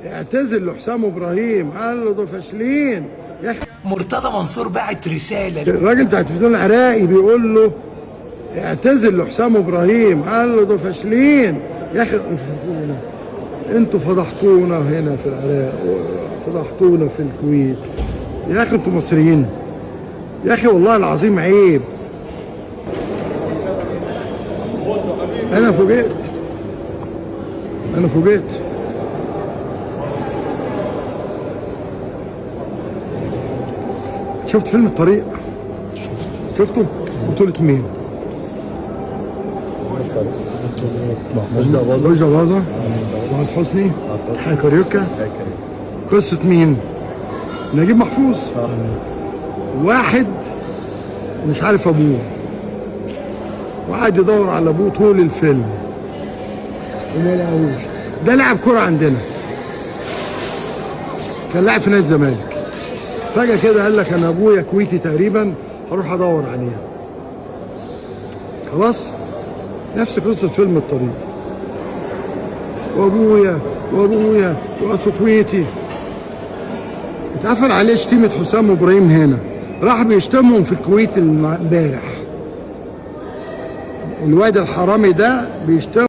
اعتزل لحسام ابراهيم، قال له ده فاشلين يا اخي. مرتضى منصور بعت رساله الراجل بتاع التلفزيون العراقي بيقول له اعتزل لحسام ابراهيم، قال له ده فاشلين يا اخي. انتوا فضحتونا هنا في العراق وفضحتونا في الكويت يا اخي. انتوا مصريين يا اخي، والله العظيم عيب. انا فوجئت شفت فيلم الطريق؟ شفته؟ بطولة مين؟ رشدي أباظة، سعاد حسني، حي كاريوكا. قصة مين؟ نجيب محفوظ. واحد مش عارف ابوه وقعد يدور على ابوه طول الفيلم وما لقاهوش. ده لاعب كرة عندنا، كان لاعب في نادي الزمالك. فجأة كده قال لك انا ابويا كويتي تقريبا، هروح ادور عليه. خلاص، نفس قصة فيلم الطريق. وابويا واصله كويتي. اتقفل عليه شتيمة حسام ابراهيم هنا، راح بيشتمهم في الكويت امبارح. الواد الحرامي ده بيشتم